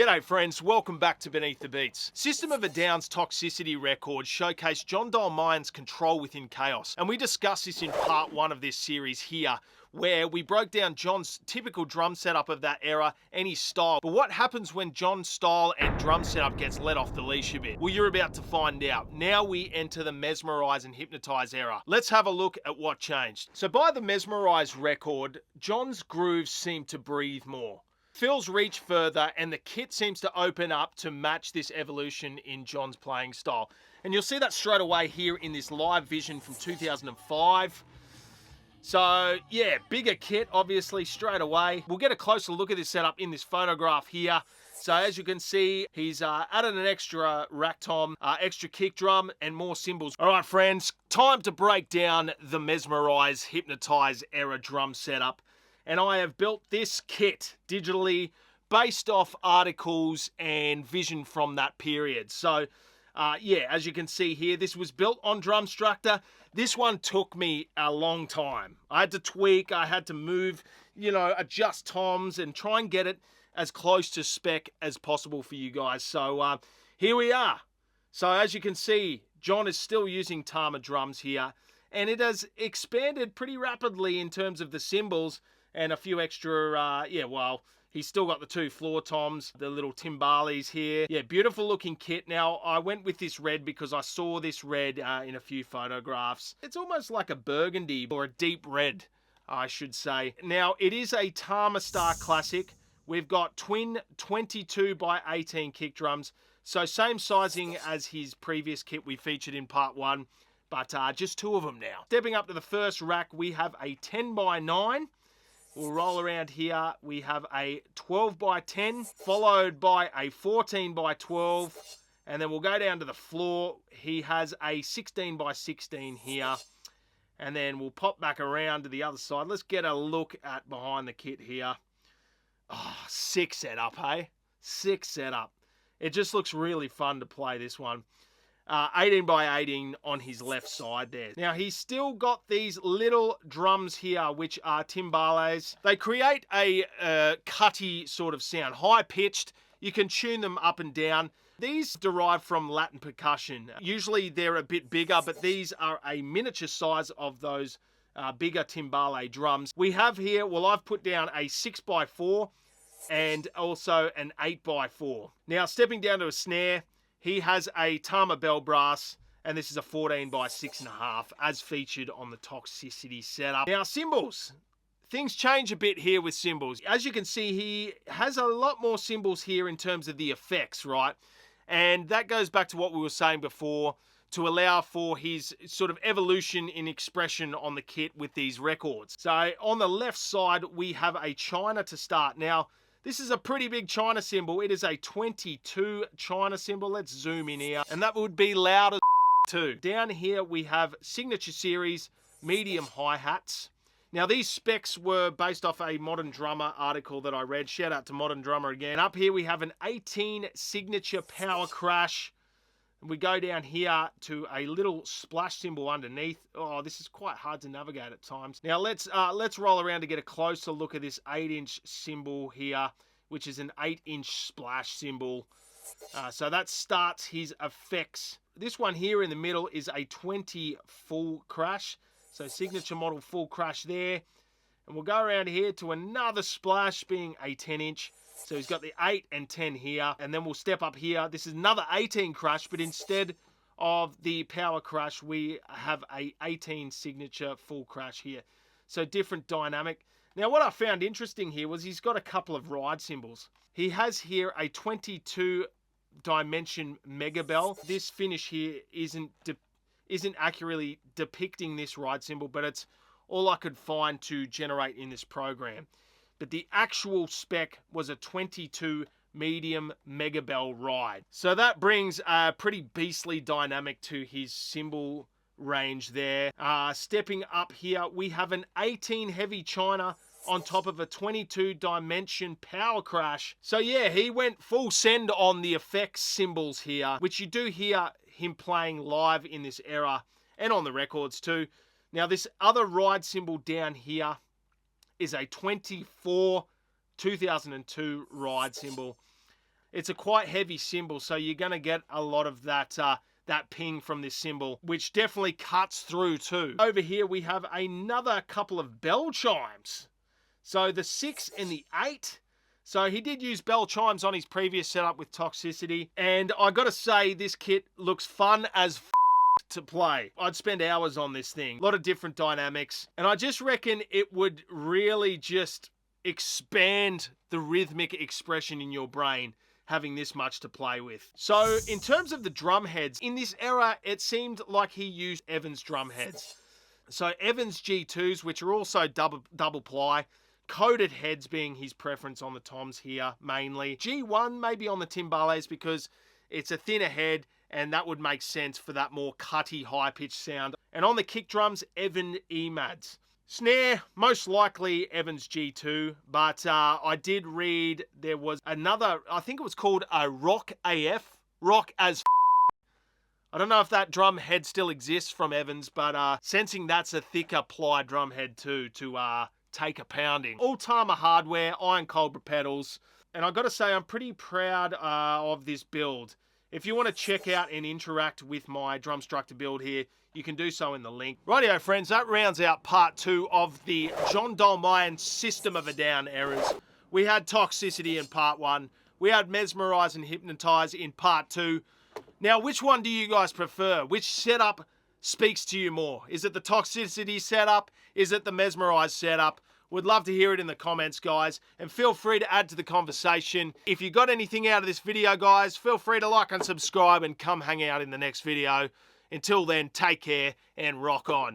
G'day friends, welcome back to Beneath the Beats. System of a Down's toxicity record showcased John Dolmayan's control within chaos. And we discussed this in part 1 of this series here, where we broke down John's typical drum setup of that era and his style. But what happens when John's style and drum setup gets let off the leash a bit? Well, you're about to find out. Now we enter the Mezmerize and Hypnotize era. Let's have a look at what changed. So by the Mezmerize record, John's grooves seem to breathe more. Fills reach further and the kit seems to open up to match this evolution in John's playing style. And you'll see that straight away here in this live vision from 2005. So yeah, bigger kit obviously straight away. We'll get a closer look at this setup in this photograph here. So as you can see, he's added an extra rack tom, extra kick drum, and more cymbals. All right, friends, time to break down the Mezmerize Hypnotize era drum setup. And I have built this kit digitally based off articles and vision from that period. So yeah, as you can see here, this was built on Drumstructor. This one took me a long time. I had to tweak, I had to move, adjust toms and try and get it as close to spec as possible for you guys. So here we are. So as you can see, John is still using Tama drums here, and it has expanded pretty rapidly in terms of the cymbals and a few extra, he's still got the 2 floor toms, the little timbales here. Yeah, beautiful looking kit. Now, I went with this red because I saw this red in a few photographs. It's almost like a burgundy or a deep red, I should say. Now, it is a Tama Star Classic. We've got twin 22 by 18 kick drums. So same sizing as his previous kit we featured in part 1, but just 2 of them now. Stepping up to the first rack, we have a 10 by 9. We'll roll around here. We have a 12 by 10, followed by a 14 by 12, and then we'll go down to the floor. He has a 16 by 16 here, and then we'll pop back around to the other side. Let's get a look at behind the kit here. Oh, sick setup, hey? Sick setup. It just looks really fun to play this one. 18 by 18 on his left side there. Now, he's still got these little drums here, which are timbales. They create a cutty sort of sound, high-pitched. You can tune them up and down. These derive from Latin percussion. Usually, they're a bit bigger, but these are a miniature size of those bigger timbale drums. We have here, well, I've put down a 6 by 4 and also an 8 by 4. Now, stepping down to a snare, he has a Tama bell brass, and this is a 14 by 6.5, as featured on the Toxicity setup. Now, cymbals. Things change a bit here with cymbals. As you can see, he has a lot more cymbals here in terms of the effects, right? And that goes back to what we were saying before, to allow for his sort of evolution in expression on the kit with these records. So, on the left side, we have a China to start. Now, this is a pretty big China cymbal. It is a 22 China cymbal. Let's zoom in here. And that would be loud as too. Down here, we have Signature Series medium hi-hats. Now, these specs were based off a Modern Drummer article that I read. Shout out to Modern Drummer again. Up here, we have an 18 Signature Power Crash. And we go down here to a little splash cymbal underneath. Oh, this is quite hard to navigate at times. Now let's roll around to get a closer look at this 8-inch cymbal here, which is an 8-inch splash cymbal. So that starts his effects. This one here in the middle is a 20 full crash. So signature model full crash there. And we'll go around here to another splash being a 10-inch. So he's got the 8 and 10 here, and then we'll step up here. This is another 18 crash, but instead of the power crash, we have a 18 signature full crash here. So different dynamic. Now, what I found interesting here was he's got a couple of ride cymbals. He has here a 22 dimension mega bell. This finish here isn't accurately depicting this ride cymbal, but it's all I could find to generate in this program. But the actual spec was a 22 medium mega bell ride. So that brings a pretty beastly dynamic to his cymbal range there. Stepping up here, we have an 18 heavy China on top of a 22 dimension power crash. So yeah, he went full send on the effects cymbals here, which you do hear him playing live in this era and on the records too. Now this other ride cymbal down here is a 24 2002 ride cymbal. It's a quite heavy cymbal, so you're going to get a lot of that that ping from this cymbal, which definitely cuts through too. Over here we have another couple of bell chimes. So the 6 and the 8. So he did use bell chimes on his previous setup with Toxicity. And I got to say, this kit looks fun as to play. I'd spend hours on this thing. A lot of different dynamics. And I just reckon it would really just expand the rhythmic expression in your brain, having this much to play with. So in terms of the drum heads, in this era, it seemed like he used Evans drum heads. So Evans G2s, which are also double ply, coated heads being his preference on the toms here mainly. G1 maybe on the timbales because it's a thinner head and that would make sense for that more cutty high-pitched sound. And on the kick drums, Evan EMADs. Snare, most likely Evans G2, but I did read there was another, I think it was called a Rock AF, Rock as I don't know if that drum head still exists from Evans, but sensing that's a thicker ply drum head too to take a pounding. All Tama hardware, Iron Cobra pedals, and I've got to say I'm pretty proud of this build. If you want to check out and interact with my Drumstructor build here, you can do so in the link. Rightio, friends, that rounds out part 2 of the John Dolmayan System of a Down errors. We had Toxicity in part 1. We had Mesmerize and Hypnotize in part 2. Now, which one do you guys prefer? Which setup speaks to you more? Is it the Toxicity setup? Is it the Mesmerize setup? Would love to hear it in the comments, guys. And feel free to add to the conversation. If you got anything out of this video, guys, feel free to like and subscribe and come hang out in the next video. Until then, take care and rock on.